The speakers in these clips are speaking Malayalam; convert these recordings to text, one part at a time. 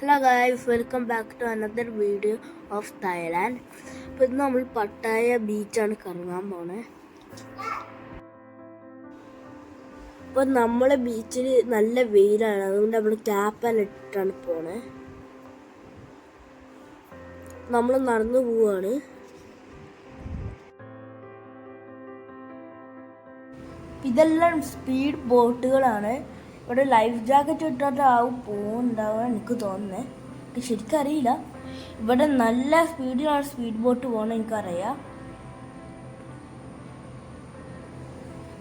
Hello guys, welcome back to another video of Thailand. ഇപ്പോൾ ഇന്ന് നമ്മൾ പട്ടായ ബീച്ചാണ് കറങ്ങാൻ പോണേ. അപ്പോൾ നമ്മളെ ബീച്ചിൽ നല്ല വെയിലാണ്, അതുകൊണ്ട് നമ്മൾ ക്യാപ്പെല്ലാം ഇട്ടിട്ടാണ് പോണേ. നമ്മൾ നടന്നു പോവാണ്. ഇതെല്ലാം സ്പീഡ് ബോട്ടുകളാണ്. ഇവിടെ ലൈഫ് ജാക്കറ്റ് ഇട്ടിട്ടാവും പോകുന്നുണ്ടാവുക എനിക്ക് തോന്നുന്നത്. എനിക്ക് ശരിക്കും അറിയില്ല. ഇവിടെ നല്ല സ്പീഡിലാണ് സ്പീഡ് ബോട്ട് പോകണം എനിക്കറിയാം.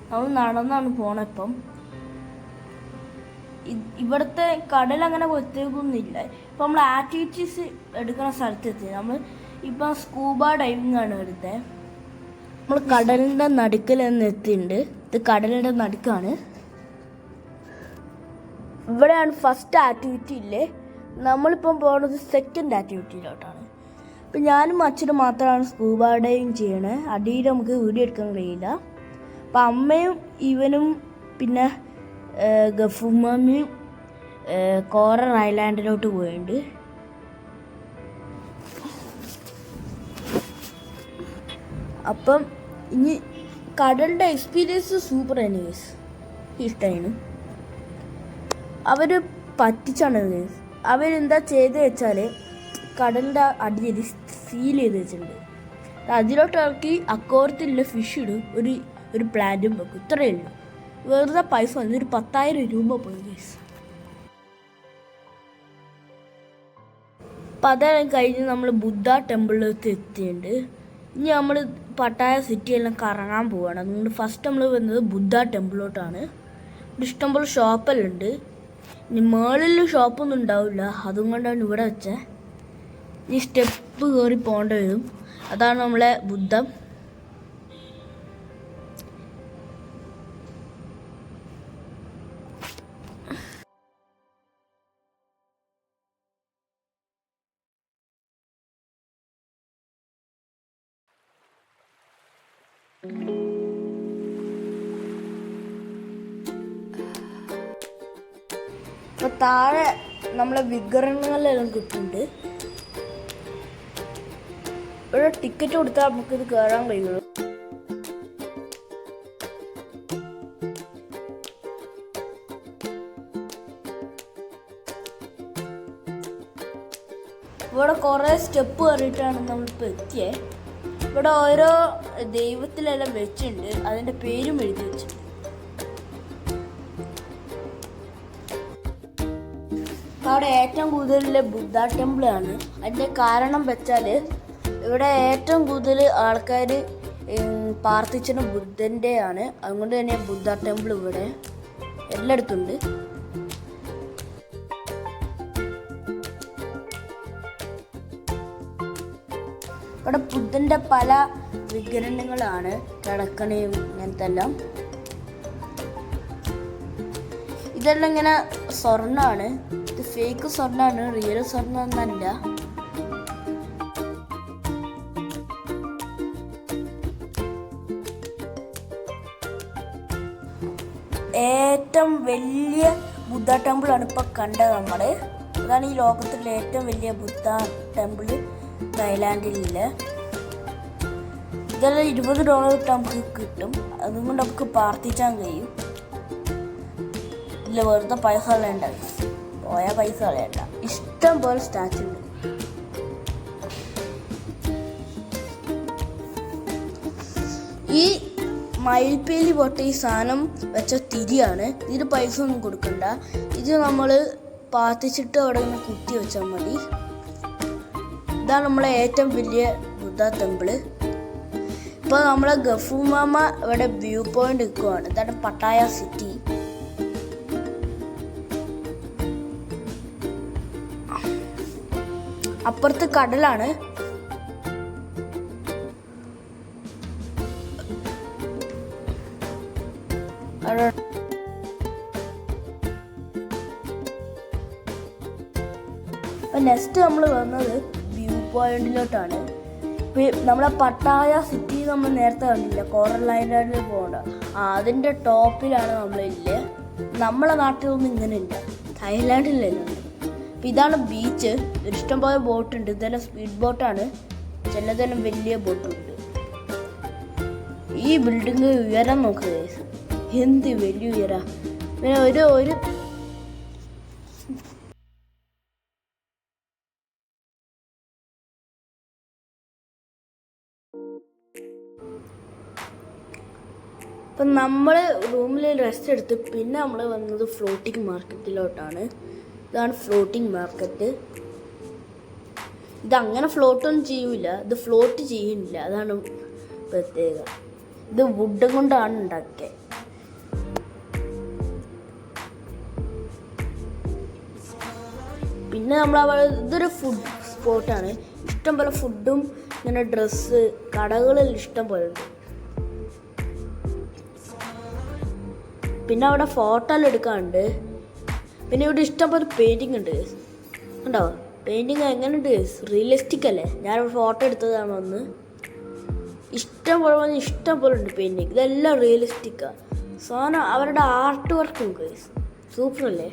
നമ്മൾ നടന്നാണ് പോണത്. ഇവിടുത്തെ കടൽ അങ്ങനെ പ്രത്യേകമൊന്നുമില്ല. ഇപ്പം നമ്മൾ ആക്ടിവിറ്റീസ് എടുക്കുന്ന സ്ഥലത്തെത്തി. നമ്മൾ ഇപ്പം സ്കൂബ ഡൈവിംഗ് ആണ് എടുത്തത്. നമ്മൾ കടലിൻ്റെ നടുക്കിൽ നിന്ന് എത്തിയിട്ടുണ്ട്. ഇത് കടലിൻ്റെ നടുക്കാണ്. ഇവിടെയാണ് ഫസ്റ്റ് ആക്ടിവിറ്റി ഇല്ലേ. നമ്മളിപ്പം പോകുന്നത് സെക്കൻഡ് ആക്ടിവിറ്റിയിലോട്ടാണ്. ഇപ്പം ഞാനും അച്ഛനും മാത്രമാണ് സ്കൂബ ഡൈവിങ് ചെയ്യണേ. അടിയിൽ നമുക്ക് വീഡിയോ എടുക്കാൻ കഴിയില്ല. അപ്പം അമ്മയും ഇവനും പിന്നെ ഗഫുമ്മയും കോറൽ ഐലാൻഡിലോട്ട് പോയിട്ടുണ്ട്. അപ്പം ഇനി കടലിൻ്റെ എക്സ്പീരിയൻസ് സൂപ്പർ എനിവേസ് ഇഷ്ടമാണ്. അവർ പറ്റിച്ചാണ്. അവരെന്താ ചെയ്ത് വെച്ചാൽ കടലിൻ്റെ അടിയിൽ സീൽ ചെയ്ത് വെച്ചിട്ടുണ്ട്. അതിലോട്ട് ഇറക്കി അക്കോരത്തിലുള്ള ഫിഷ് ഇടും, ഒരു പ്ലാന്റും വെക്കും. ഇത്രയേ ഉള്ളൂ. വെറുതെ പൈസ വന്നു. ഒരു 10,000 രൂപ പോയി ഗൈസ്. അപ്പം അതെല്ലാം കഴിഞ്ഞ് നമ്മൾ ബുദ്ധ ടെമ്പിളിലേക്ക് എത്തിയിട്ടുണ്ട്. ഇനി നമ്മൾ പട്ടായ സിറ്റിയെല്ലാം കറങ്ങാൻ പോവുകയാണ്. അതുകൊണ്ട് ഫസ്റ്റ് നമ്മൾ വന്നത് ബുദ്ധ ടെമ്പിളിലോട്ടാണ്. ഇഷ്ടംപോലെ ഷോപ്പെല്ലാം ഉണ്ട്. ഇനി മുകളിൽ ഷോപ്പൊന്നും ഉണ്ടാവില്ല, അതുകൊണ്ടാണ് ഇവിടെ വെച്ചത്. ഈ സ്റ്റെപ്പ് കയറി പോകേണ്ടി വരും. അതാണ് നമ്മളെ ബുദ്ധം. അപ്പോൾ താഴെ നമ്മളെ വിഗ്രഹങ്ങളെല്ലാം കിട്ടുന്നുണ്ട്. ഇവിടെ ടിക്കറ്റ് കൊടുത്താൽ നമുക്കിത് കയറാൻ കഴിയുള്ളൂ. ഇവിടെ കുറേ സ്റ്റെപ്പ് കയറിയിട്ടാണ് നമ്മളിപ്പോൾ എത്തിയത്. ഇവിടെ ഓരോ ദൈവത്തിലെല്ലാം വെച്ചിട്ടുണ്ട്, അതിൻ്റെ പേരും എഴുതി വെച്ചിട്ടുണ്ട്. അവിടെ ഏറ്റവും കൂടുതൽ ബുദ്ധ ടെമ്പിളാണ്. അതിൻ്റെ കാരണം വെച്ചാൽ ഇവിടെ ഏറ്റവും കൂടുതൽ ആൾക്കാർ പ്രാർത്ഥിച്ചത് ബുദ്ധൻ്റെ ആണ്. അതുകൊണ്ട് തന്നെ ബുദ്ധ ടെമ്പിൾ ഇവിടെ എല്ലായിടത്തുണ്ട്. ഇവിടെ ബുദ്ധൻ്റെ പല വിഗ്രഹങ്ങളാണ്, കിടക്കണയും ഇങ്ങനത്തെ എല്ലാം. ഇതെല്ലാം ഇങ്ങനെ സ്വർണ്ണമാണ്. ഇത് ഫേക്ക് സ്വർണ്ണമാണ്, റിയൽ സ്വർണ്ണം ഒന്നല്ല. ഏറ്റവും വലിയ ബുദ്ധ ടെമ്പിളാണ് ഇപ്പോൾ കണ്ടത് നമ്മൾ. അതാണ് ഈ ലോകത്തിലെ ഏറ്റവും വലിയ ബുദ്ധ ടെമ്പിൾ തായ്ലാൻഡിലില്ല. ഇതെല്ലാം $20 ഇട്ട് നമുക്ക് കിട്ടും. അതുകൊണ്ട് നമുക്ക് പ്രാർത്ഥിച്ചാൻ കഴിയും. ഇല്ല, വെറുതെ പൈസ കളയണ്ട, പോയാൽ പൈസ കളയണ്ട. ഇഷ്ടം പോലെ സ്റ്റാച്ചു ഉണ്ട്. ഈ മയിൽപ്പേലി പൊട്ട ഈ സാധനം വെച്ച തിരിയാണ്. ഇതിന് പൈസ ഒന്നും കൊടുക്കണ്ട. ഇത് നമ്മൾ പ്രാർത്ഥിച്ചിട്ട് അവിടെ ഇങ്ങനെ കുത്തി വെച്ചാൽ മതി. ഇതാണ് നമ്മളെ ഏറ്റവും വലിയ ബുദ്ധ ടെമ്പിള്. ഇപ്പോൾ നമ്മളെ ഗഫുമാമ ഇവിടെ വ്യൂ പോയിന്റ് നിൽക്കുവാണ്. ഇതാണ് പട്ടായ സിറ്റി. അപ്പുറത്ത് കടലാണ്. അപ്പം നെക്സ്റ്റ് നമ്മൾ വന്നത് വ്യൂ പോയിന്റിലോട്ടാണ്. നമ്മളെ പട്ടായ സിറ്റി നമ്മൾ നേരത്തെ കണ്ടില്ല, കോറൽ ഐലാൻഡിൽ പോകണ്ട. അതിൻ്റെ ടോപ്പിലാണ് നമ്മളില്ലേ. നമ്മളെ നാട്ടിലൊന്നും ഇങ്ങനെ ഇല്ല, തായ്ലാൻഡിലല്ലേ. ഇതാണ് ബീച്ച്. ഇഷ്ടംപോലെ ബോട്ടുണ്ട്. ഇതെല്ലാം സ്പീഡ് ബോട്ടാണ്, ചിലതെല്ലാം വലിയ ബോട്ടുണ്ട്. ഈ ബിൽഡിങ് ഉയരം നോക്കുക, എന്ത് വലിയ ഉയര. പിന്നെ ഒരു അപ്പം നമ്മൾ റൂമിൽ റെസ്റ്റ് എടുത്ത് പിന്നെ നമ്മൾ വന്നത് ഫ്ലോട്ടിംഗ് മാർക്കറ്റിലോട്ടാണ്. ഇതാണ് ഫ്ലോട്ടിംഗ് മാർക്കറ്റ്. ഇതങ്ങനെ ഫ്ലോട്ടൊന്നും ചെയ്യൂല, ഇത് ഫ്ലോട്ട് ചെയ്യുന്നില്ല, അതാണ് പ്രത്യേകത. ഇത് വുഡ് കൊണ്ടാണ് ഉണ്ടാക്കിയത്. പിന്നെ ഇതൊരു ഫുഡ് സ്പോട്ടാണ്. ഇഷ്ടംപോലെ ഫുഡും ഇങ്ങനെ ഡ്രസ്സ് കടകളിൽ ഇഷ്ടം പോലെ ഉണ്ട്. പിന്നെ അവിടെ ഫോട്ടോ എല്ലാം എടുക്കാറുണ്ട്. പിന്നെ ഇവിടെ ഇഷ്ടംപോലെ പെയിൻറ്റിങ് ഉണ്ട്. ഉണ്ടോ പെയിൻറ്റിങ് എങ്ങനെയുണ്ട്? റിയലിസ്റ്റിക് അല്ലേ? ഞാനിവിടെ ഫോട്ടോ എടുത്തതാണ് ഒന്ന്. ഇഷ്ടം പോലെ ഉണ്ട് പെയിൻറ്റിങ്. ഇതെല്ലാം റിയലിസ്റ്റിക്കാണ് സാധനം. അവരുടെ ആർട്ട് വർക്കും സൂപ്പറല്ലേ?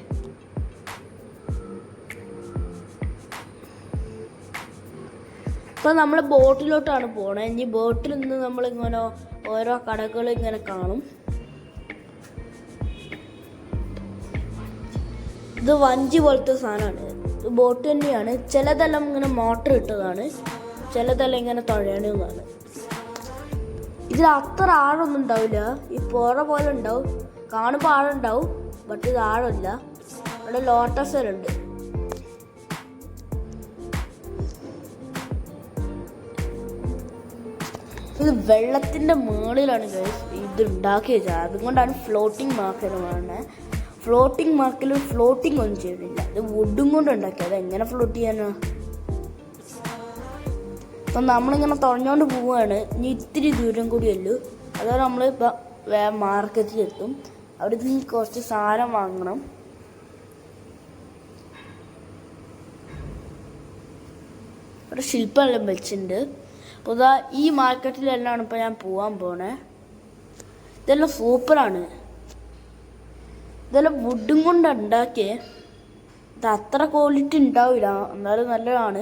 അപ്പോൾ നമ്മൾ ബോട്ടിലോട്ടാണ് പോണത്. ഇനി ബോട്ടിൽ നിന്ന് നമ്മളിങ്ങനെ ഓരോ കടകൾ ഇങ്ങനെ കാണും. ഇത് വഞ്ചി പോലത്തെ സാധനമാണ്. ഇത് ബോട്ട് തന്നെയാണ്. ചിലതെല്ലാം ഇങ്ങനെ മോട്ടർ ഇട്ടതാണ്, ചിലതെല്ലാം ഇങ്ങനെ തുഴയണതാണ്. ഇതിൽ അത്ര ആഴമൊന്നും ഉണ്ടാവില്ല. ഈ പുറ പോലെ ഉണ്ടാവും, കാണുമ്പോൾ ആഴുണ്ടാവും, ബട്ട് ഇത് ആഴമില്ല. അവിടെ ലോട്ടസ് വരെ ഉണ്ട്. ഇത് വെള്ളത്തിൻ്റെ മുകളിലാണ് ഇത് ഉണ്ടാക്കി വെച്ചത്. അതുകൊണ്ടാണ് ഫ്ലോട്ടിംഗ് മാർക്കറ്റ് പറയുന്നത്. ഫ്ലോട്ടിംഗ് മാർക്കറ്റിൽ ഫ്ലോട്ടിംഗ് ഒന്നും ചെയ്യുന്നില്ല, ഇത് വുഡും കൊണ്ട് ഉണ്ടാക്കിയത്. എങ്ങനെ ഫ്ലോട്ട് ചെയ്യാനാ? അപ്പം നമ്മളിങ്ങനെ തുഴഞ്ഞുകൊണ്ട് പോവുകയാണ്. ഇനി ഇത്തിരി ദൂരം കൂടിയല്ലോ, അതാണ് നമ്മളിപ്പോൾ മാർക്കറ്റിലെത്തും. അവിടെ നിന്ന് കുറച്ച് സാധനം വാങ്ങണം. അവിടെ ശില്പമെല്ലാം വെച്ചിട്ടുണ്ട്. അപ്പോൾ ഇതാ ഈ മാർക്കറ്റിലെല്ലാം ഇപ്പോൾ ഞാൻ പോകാൻ പോണേ. ഇതെല്ലാം സൂപ്പറാണ്. ഇതെല്ലാം വുഡും കൊണ്ട് ഉണ്ടാക്കിയേ. ഇത് അത്ര ക്വാളിറ്റി ഉണ്ടാവില്ല, എന്നാലും നല്ലതാണ്.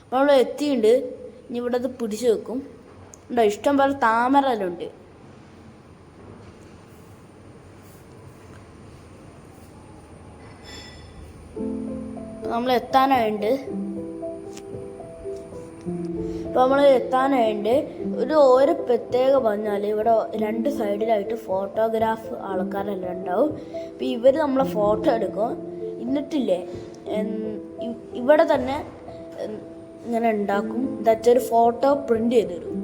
അപ്പോൾ നമ്മൾ എത്തിയിട്ടുണ്ട്. ഇനി ഇവിടെ അത് പിടിച്ചു വെക്കും. ഉണ്ടോ ഇഷ്ടം പോലെ താമരെല്ലാം ഉണ്ട്. നമ്മൾ എത്താനായുണ്ട്. ഇപ്പോൾ നമ്മൾ എത്താനായിട്ട് ഒരു പ്രത്യേക പറഞ്ഞാൽ ഇവിടെ രണ്ട് സൈഡിലായിട്ട് ഫോട്ടോഗ്രാഫ് ആൾക്കാരെല്ലാം ഉണ്ടാവും. അപ്പോൾ ഇവർ നമ്മളെ ഫോട്ടോ എടുക്കും. എന്നിട്ടില്ലേ ഇവിടെ തന്നെ ഇങ്ങനെ ഉണ്ടാക്കും. എന്താ വെച്ചാൽ ഒരു ഫോട്ടോ പ്രിൻ്റ് ചെയ്ത് തരും.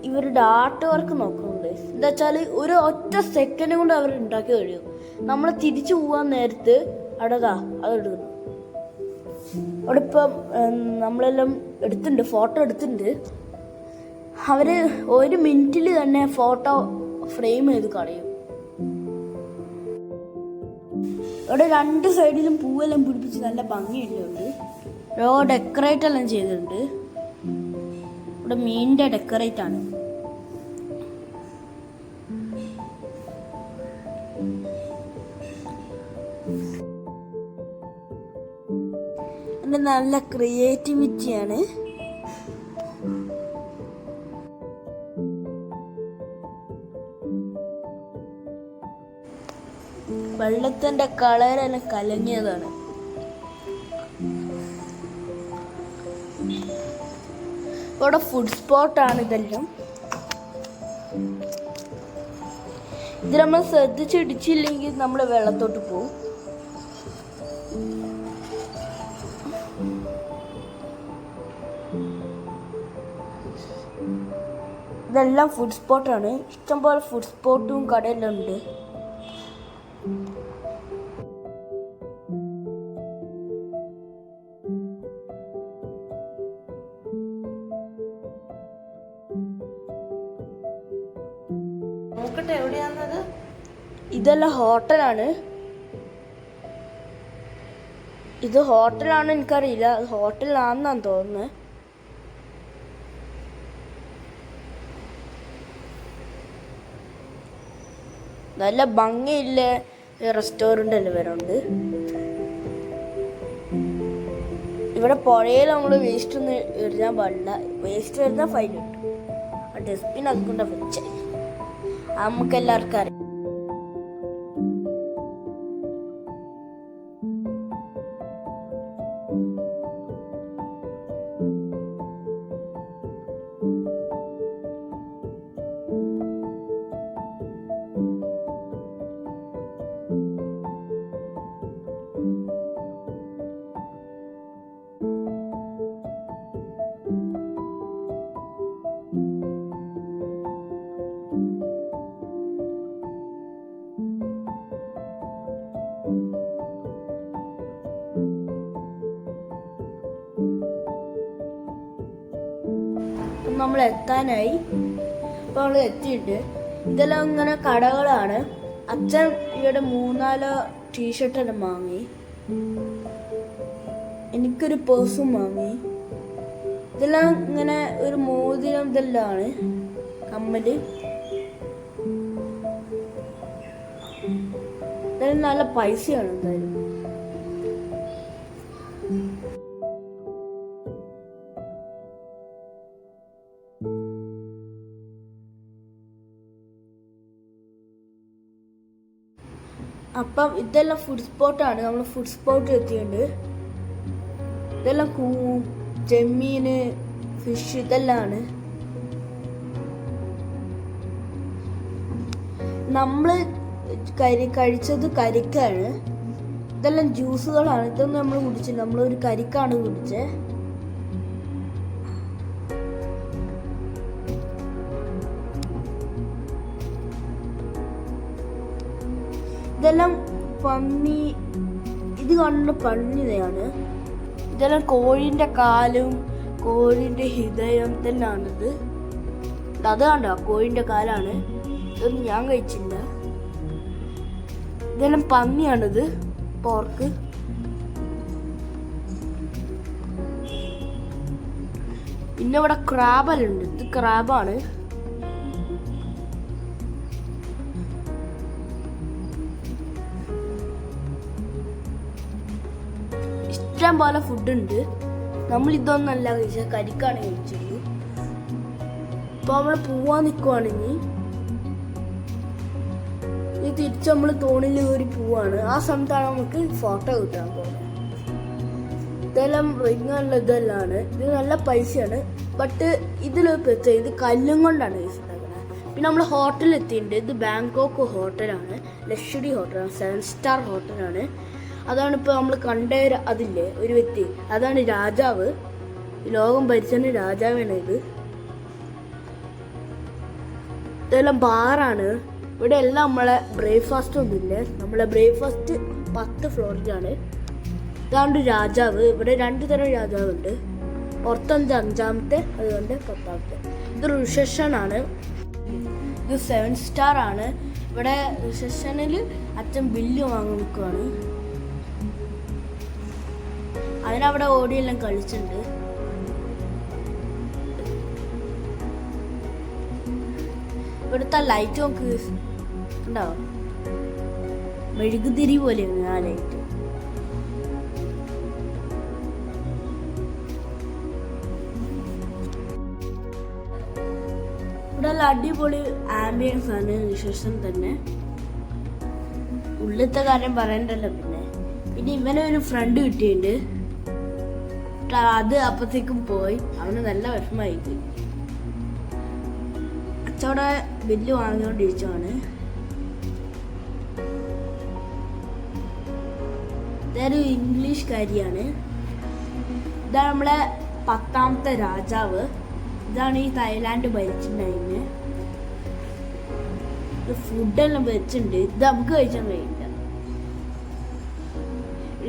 ഇവരുടെ ആർട്ട് വർക്ക് നോക്കുന്നുണ്ട്. എന്താ വെച്ചാൽ ഒരു ഒറ്റ സെക്കൻഡ് കൊണ്ട് അവർ ഉണ്ടാക്കി കഴിയും. നമ്മൾ തിരിച്ചു പോകാൻ നേരത്ത് അവിടെതാ അതെടുക്കുന്നു. അവിടെ ഇപ്പം നമ്മളെല്ലാം എടുത്തിട്ടുണ്ട്, ഫോട്ടോ എടുത്തിട്ടുണ്ട്. അവർ ഒരു മിനിറ്റിൽ തന്നെ ഫോട്ടോ ഫ്രെയിം ചെയ്ത് കളയും. ഇവിടെ രണ്ട് സൈഡിലും പൂവെല്ലാം പിടിപ്പിച്ച് നല്ല ഭംഗിയുണ്ട്. ഡെക്കറേറ്റ് എല്ലാം ചെയ്തിട്ടുണ്ട്. ഇവിടെ മീനിൻ്റെ ഡെക്കറേറ്റ് ആണ്. നല്ല ക്രിയേറ്റിവിറ്റിയാണ്. വെള്ളത്തിൻ്റെ കളറെല്ലാം കലങ്ങിയതാണ്. ഇവിടെ ഫുഡ് സ്പോട്ടാണ് ഇതെല്ലാം. ഇത് നമ്മൾ ശ്രദ്ധിച്ചിടിച്ചില്ലെങ്കിൽ നമ്മൾ വെള്ളത്തോട്ട് പോകും. ഇതെല്ലാം ഫുഡ് സ്പോട്ടാണ്. ഇഷ്ടംപോലെ ഫുഡ് സ്പോട്ടും കടയെല്ലാം ഉണ്ട്. നോക്കട്ടെ എവിടെയാണത്. ഇതെല്ലാം ഹോട്ടലാണ്. ഇത് ഹോട്ടലാണെന്ന് എനിക്കറിയില്ല, അത് ഹോട്ടലാണെന്നാണ് തോന്നുന്നത്. നല്ല ഭംഗിയില്ലേ റെസ്റ്റോറൻ്റ് എല്ലാം വരുന്നുണ്ട്. ഇവിടെ പുഴയിൽ നമ്മൾ വേസ്റ്റ് ഒന്നും എറിയാൻ പാടില്ല. വേസ്റ്റ് എറിഞ്ഞാൽ ഫൈൻ കിട്ടും. ആ ഡസ്റ്റ്ബിൻ അതുകൊണ്ട് വെച്ചേ നമുക്ക് എല്ലാവർക്കും അറിയാം. നമ്മൾ എത്താനായി. അപ്പോൾ നമ്മൾ എത്തിയിട്ട് ഇതെല്ലാം ഇങ്ങനെ കടകളാണ്. അച്ഛൻ ഇവിടെ 3-4 ടീഷർട്ടെല്ലാം വാങ്ങി. എനിക്കൊരു പേഴ്സും വാങ്ങി. ഇതെല്ലാം ഇങ്ങനെ ഒരു മോതിരം ഇതെല്ലാം ആണ്, കമ്മല്. ഇതെല്ലാം നല്ല പൈസയാണ് എന്തായാലും. അപ്പം ഇതെല്ലാം ഫുഡ് സ്പോട്ടാണ്. നമ്മൾ ഫുഡ് സ്പോട്ട് എത്തിയിട്ടുണ്ട്. ഇതെല്ലാം ചെമ്മീന്, ഫിഷ് ഇതെല്ലാം ആണ്. നമ്മൾ കഴിച്ചത് കരിക്കാണ്. ഇതെല്ലാം ജ്യൂസുകളാണ്. ഇതൊന്നും നമ്മൾ കുടിച്ചില്ല. നമ്മളൊരു കരിക്കാണ് കുടിച്ചത്. ഇതെല്ലാം പന്നി, ഇത് കാണുന്ന പന്നിയാണ്. ഇതെല്ലാം കോഴിൻ്റെ കാലും കോഴിൻ്റെ ഹൃദയം ഇതെല്ലാണിത്. അത് കണ്ടോ, കോഴിൻ്റെ കാലാണ്. ഇതൊന്നും ഞാൻ കഴിച്ചില്ല. ഇതെല്ലാം പന്നിയാണിത്, പോർക്ക്. പിന്നെ ഇവിടെ ക്രാബെല്ലാം ഉണ്ട്. ഇത് ക്രാബാണ്. ഇഷ്ടം പോലെ ഫുഡ് ഉണ്ട്. നമ്മൾ ഇതൊന്നല്ല കഴിച്ചത്, കരിക്കാണ് കഴിച്ചത്. ഇപ്പൊ നമ്മൾ പോവാൻ നിൽക്കുവാണെങ്കിൽ ഇത് തിരിച്ച് നമ്മൾ തോണിൽ കയറി പോവാണ്. ആ സമയത്താണ് നമുക്ക് ഫോട്ടോ കിട്ടാൻ പോകുന്നത്. ഇതെല്ലാം റിങ്ങുള്ള ഇതെല്ലാം. ഇത് നല്ല പൈസയാണ്. ബട്ട് ഇതിൽ പ്രത്യേകം ഇത് കല്ലും കൊണ്ടാണ് ഉണ്ടാക്കുന്നത്. പിന്നെ നമ്മൾ ഹോട്ടലിൽ എത്തിയിട്ടുണ്ട്. ഇത് ബാങ്കോക്ക് ഹോട്ടലാണ്, ലക്ഷറി ഹോട്ടലാണ്, 7 സ്റ്റാർ ഹോട്ടലാണ്. അതാണ് ഇപ്പോൾ നമ്മൾ കണ്ട അതില്ലേ ഒരു വ്യക്തി, അതാണ് രാജാവ്. ലോകം ഭരിച്ച രാജാവാണ് ഇത്. ഇതെല്ലാം ബാറാണ്. ഇവിടെ എല്ലാം നമ്മളെ ബ്രേക്ക്ഫാസ്റ്റ് ഒന്നുമില്ല. നമ്മളെ ബ്രേക്ക്ഫാസ്റ്റ് 10 ഫ്ലോറിലാണ്. ഇതാണ് രാജാവ്. ഇവിടെ 2 തരം രാജാവുണ്ട്. പുറത്തഞ്ച് 5-ാമത്തെ, അതുകൊണ്ട് 10-ാമത്തെ. ഇത് റിസപ്ഷനാണ്. ഇത് 7 സ്റ്റാർ ആണ്. ഇവിടെ റിസപ്ഷനിൽ അച്ഛൻ ബില്ല് വാങ്ങി നിൽക്കുകയാണ്. അതിനവിടെ ഓടിയെല്ലാം കളിച്ചിട്ടുണ്ട്. ഇവിടുത്തെ ലൈറ്റ് നോക്ക് ഉണ്ടാവും, മെഴുകുതിരി പോലെയാണ് ആ ലൈറ്റ്. ഇവിടെ അടിപൊളി ആംബിയൻസ് ആണ് റിസപ്ഷൻ തന്നെ. ഉള്ളിലത്തെ കാര്യം പറയണ്ടല്ലോ. പിന്നെ ഇവനെ ഒരു ഫ്രണ്ട് കിട്ടിയിട്ടുണ്ട്. അത് അപ്പത്തേക്കും പോയി. അവന് നല്ല വിഷമമായി പോയി. അച്ചവിടെ ബില്ല് വാങ്ങിക്കൊണ്ടിരിച്ചാണ്. ഇതൊരു ഇംഗ്ലീഷ്കാരിയാണ്. ഇതാണ് നമ്മളെ 10-ാമത്തെ രാജാവ്. ഇതാണ് ഈ തായ്ലാൻഡ് ഭരിച്ചിട്ടുണ്ടായിരുന്നത്. ഇത് ഫുഡെല്ലാം വെച്ചിട്ടുണ്ട്. ഇത് നമുക്ക് കഴിച്ചാൽ കഴിയില്ല.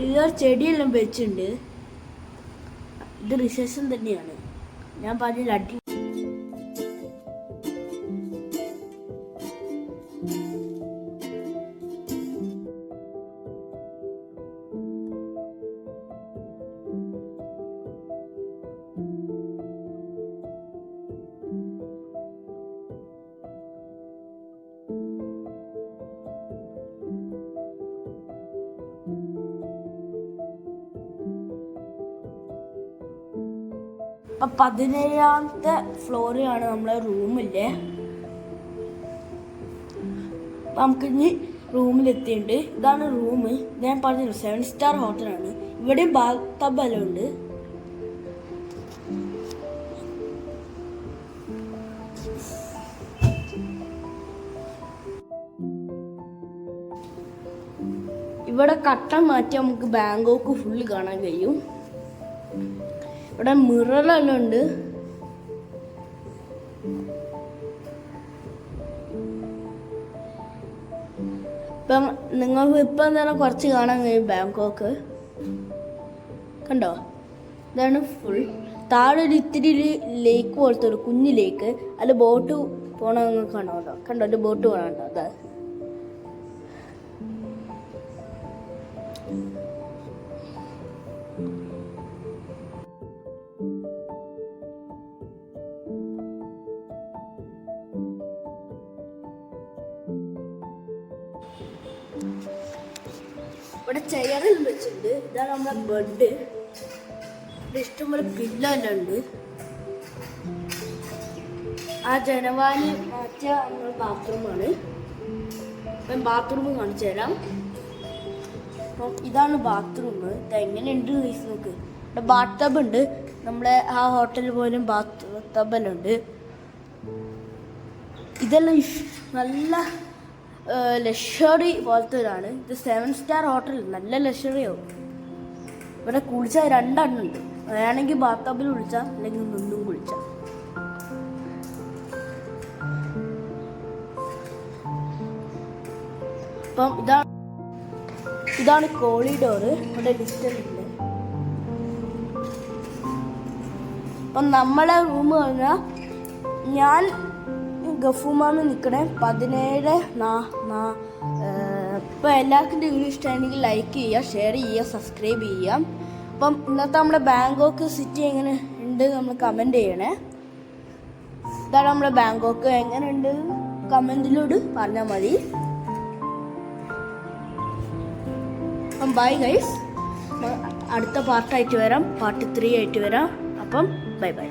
ഇത് ചെടിയെല്ലാം വെച്ചിട്ടുണ്ട്. ഇത് റിസപ്ഷൻ തന്നെയാണ്. ഞാൻ പറഞ്ഞ അടി അപ്പം 17ാമത്തെ ഫ്ലോറിലാണ് നമ്മളെ റൂമില്ലേ. നമുക്കിനി റൂമിലെത്തിയിട്ടുണ്ട്. ഇതാണ് റൂം. ഞാൻ പറഞ്ഞില്ല 7 സ്റ്റാർ ഹോട്ടലാണ്. ഇവിടെ ബാത്ത് ടബ് എല്ലാം ഉണ്ട്. ഇവിടെ കട്ടൻ മാറ്റി നമുക്ക് ബാങ്കോക്ക് ഫുള്ള് കാണാൻ കഴിയും. ഇവിടെ മിററെല്ലാം ഉണ്ട്. ഇപ്പം നിങ്ങൾക്ക് ഇപ്പം തന്നെ കുറച്ച് കാണാൻ കഴിയും ബാങ്കോക്ക്. കണ്ടോ, ഇതാണ് ഫുൾ. താഴെ ഒരു ഇത്തിരി ലേക്ക് പോലത്തെ ഒരു കുഞ്ഞു ലേക്ക്. അതിൽ ബോട്ട് പോണ നിങ്ങൾക്ക് കാണാം കേട്ടോ. കണ്ടോ, ഒരു ബോട്ട് പോകണോ അതാ. ഇവിടെ ചെയറിൽ വെച്ചിട്ടുണ്ട്. ഇതാണ് നമ്മുടെ ബെഡ്. ഇവിടെ ഇഷ്ടംപോലെ പില്ലോ എല്ലാം ഉണ്ട്. ആ ജനവാലി മാറ്റിയ നമ്മുടെ ബാത്റൂമാണ്. അപ്പം ബാത്റൂം കാണിച്ചു തരാം. അപ്പം ഇതാണ് ബാത്റൂം. ഇത് എങ്ങനെയുണ്ട് നോക്ക്. ഇവിടെ ബാത്ത് ടബ് ഉണ്ട്. നമ്മളെ ആ ഹോട്ടലിൽ പോലും ബാത്ത് ടബെല്ലാം ഉണ്ട്. ഇതെല്ലാം നല്ല ലക്ഷറി പോലത്തെ ഒരാണ്. ഇത് 7 സ്റ്റാർ ഹോട്ടൽ. നല്ല ലക്ഷറിയാവും. ഇവിടെ കുളിച്ചാൽ 2 എണ്ണുണ്ട്. വേണമെങ്കിൽ ബാത്ത് ടബിൽ കുളിച്ചാൽ അല്ലെങ്കിൽ നിന്നും കുളിച്ചാൽ. അപ്പം ഇതാണ് കോറിഡോർ. ഇവിടെ ഡിസ്റ്റൻസ്. അപ്പം നമ്മളെ റൂം പറഞ്ഞാൽ ഞാൻ ഗഫൂമാണ് നിൽക്കണേ. 17 ഇപ്പം എല്ലാവർക്കും വീഡിയോ ഇഷ്ടമാണെങ്കിൽ ലൈക്ക് ചെയ്യുക, ഷെയർ ചെയ്യുക, സബ്സ്ക്രൈബ് ചെയ്യാം. അപ്പം ഇന്നത്തെ നമ്മുടെ ബാങ്കോക്ക് സിറ്റി എങ്ങനെ ഉണ്ട് നമ്മൾ കമൻറ്റ് ചെയ്യണേ. ഇതാണ് നമ്മുടെ ബാങ്കോക്ക്. എങ്ങനെ ഉണ്ട് കമൻറ്റിലൂടെ പറഞ്ഞാൽ മതി. അപ്പം ബൈ ഗൈസ്. അടുത്ത പാർട്ടായിട്ട് വരാം. പാർട്ട് 3 ആയിട്ട് വരാം. അപ്പം ബൈ ബൈ.